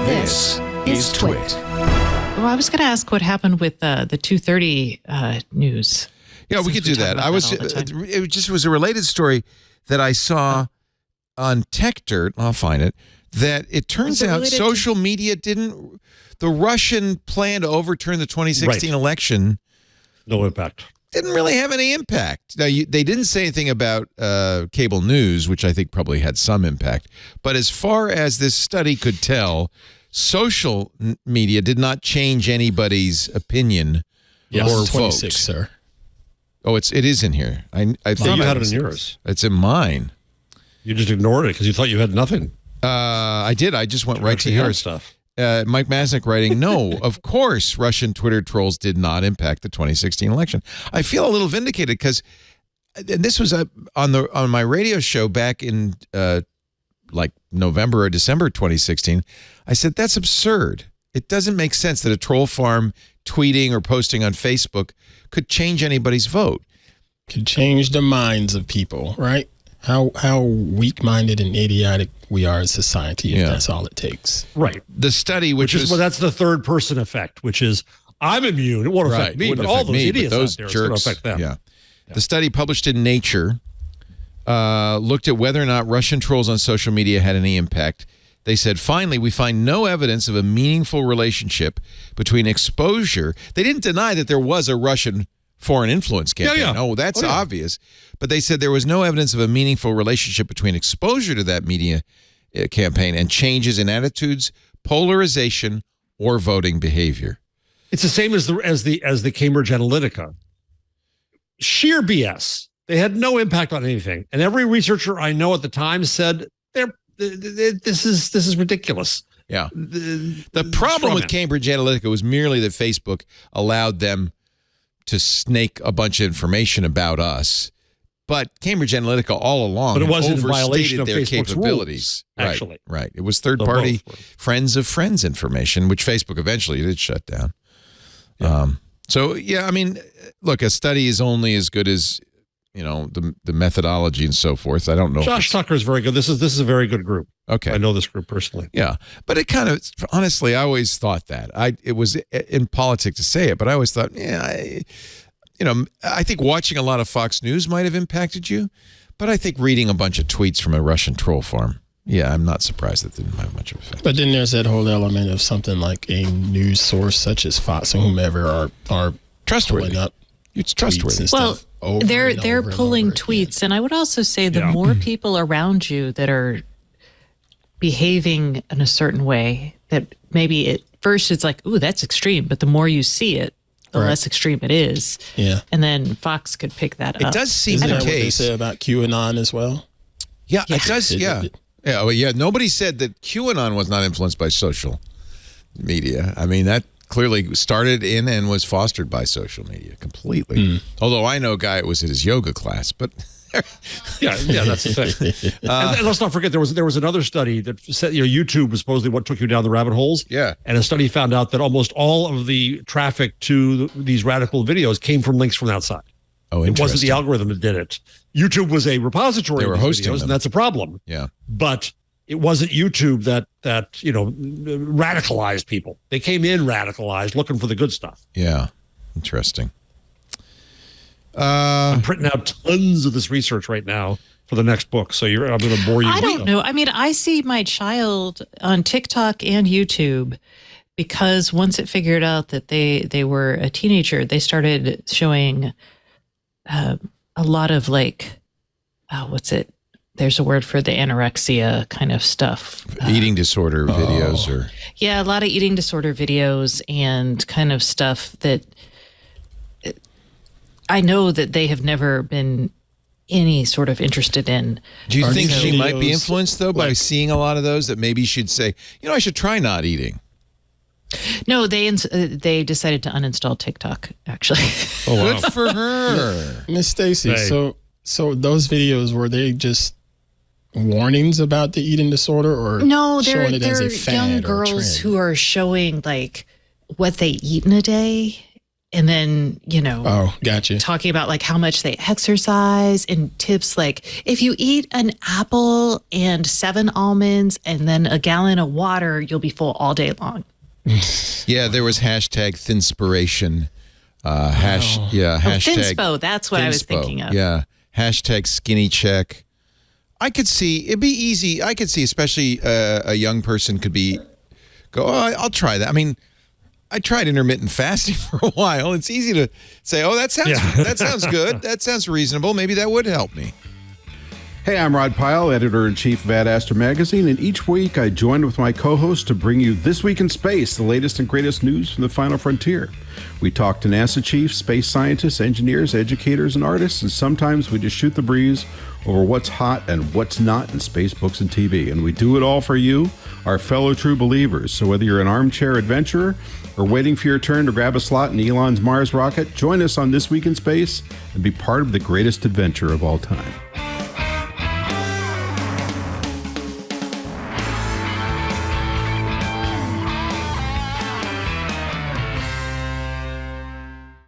This is TWiT. Well, I was going to ask what happened with the 2:30 news. Yeah, we could do that. It just was a related story that I saw on Tech Dirt. I'll find it. That it turns out social media didn't. The Russian plan to overturn the 2016 election. No impact. Didn't really have any impact. Now, they didn't say anything about cable news, which I think probably had some impact. But as far as this study could tell, social media did not change anybody's opinion or 26, vote. Sir. Oh, it is in here. I thought you had it in yours. It's in mine. You just ignored it because you thought you had nothing. I did. I just went right to yours. Stuff. Mike Masnick writing, no, of course, Russian Twitter trolls did not impact the 2016 election. I feel a little vindicated because, and this was on my radio show back in like November or December 2016. I said, that's absurd. It doesn't make sense that a troll farm tweeting or posting on Facebook could change anybody's vote. Could change the minds of people, right? How weak-minded and idiotic we are as society if that's all it takes. Right. The study, which is... Well, that's the third-person effect, which is, I'm immune. It won't affect me, but all those idiots out there, it's going to affect them. Yeah. The study published in Nature looked at whether or not Russian trolls on social media had any impact. They said, finally, we find no evidence of a meaningful relationship between exposure. They didn't deny that there was a Russian foreign influence campaign. Yeah. Oh, that's obvious. But they said there was no evidence of a meaningful relationship between exposure to that media campaign and changes in attitudes, polarization, or voting behavior. It's the same as the Cambridge Analytica. Sheer BS. They had no impact on anything. And every researcher I know at the time said, this is ridiculous. Yeah. The problem with Cambridge Analytica was merely that Facebook allowed them to snake a bunch of information about us. But Cambridge Analytica all along wasn't in violation of their Facebook's capabilities. Rules, actually. Right. It was third-party friends of friends information, which Facebook eventually did shut down. Yeah. I mean, look, a study is only as good as, the methodology and so forth. I don't know. Josh Tucker is very good. This is a very good group. Okay. I know this group personally. Yeah. But it kind of, honestly, I always thought that. It was in politics to say it, but I always thought, I think watching a lot of Fox News might have impacted you, but I think reading a bunch of tweets from a Russian troll farm, I'm not surprised that didn't have much of an effect. But then there's that whole element of something like a news source such as Fox and whomever are trustworthy. Up it's trustworthy. Well, they're pulling tweets, and I would also say the more people around you that are behaving in a certain way, that maybe at first it's like, ooh, that's extreme, but the more you see it, the less extreme it is. Yeah. And then Fox could pick that up. It does seem the case. What they say about QAnon as well? Yeah, it does. Nobody said that QAnon was not influenced by social media. I mean, that clearly started in and was fostered by social media completely. Although I know a guy that was at his yoga class, but... yeah, that's the thing. And let's not forget there was another study that said YouTube was supposedly what took you down the rabbit holes. Yeah, and a study found out that almost all of the traffic to these radical videos came from links from outside. Oh, it wasn't the algorithm that did it. YouTube was a repository of these videos, and that's a problem. Yeah, but it wasn't YouTube that radicalized people. They came in radicalized, looking for the good stuff. Yeah, interesting. I'm printing out tons of this research right now for the next book, so I'm going to bore you. I don't know. I mean, I see my child on TikTok and YouTube because once it figured out that they were a teenager, they started showing a lot of there's a word for the anorexia kind of stuff. Eating disorder videos or... Yeah, a lot of eating disorder videos and kind of stuff that... I know that they have never been any sort of interested in. Do you think she might be influenced, though, by seeing a lot of those, that maybe she'd say, I should try not eating? No, they decided to uninstall TikTok, actually. Oh, wow. Good for her. Miss Stacey, so those videos, were they just warnings about the eating disorder or no, showing it as a they're fad young or girls trend? who are showing what they eat in a day. And then, gotcha. talking about like how much they exercise and tips like if you eat an apple and 7 almonds and then a gallon of water, you'll be full all day long. Yeah, there was hashtag Thinspiration. Hashtag Thinspo, that's what I was thinking of. Yeah, hashtag Skinny Check. I could see it'd be easy. I could see, especially a young person could go. Oh, I'll try that. I mean, I tried intermittent fasting for a while. It's easy to say, oh, that sounds good. That sounds reasonable. Maybe that would help me. Hey, I'm Rod Pyle, editor-in-chief of Ad Astra Magazine, and each week I join with my co-host to bring you This Week in Space, the latest and greatest news from the final frontier. We talk to NASA chiefs, space scientists, engineers, educators, and artists, and sometimes we just shoot the breeze over what's hot and what's not in space, books, and TV. And we do it all for you, our fellow true believers. So whether you're an armchair adventurer or waiting for your turn to grab a slot in Elon's Mars rocket, join us on This Week in Space and be part of the greatest adventure of all time.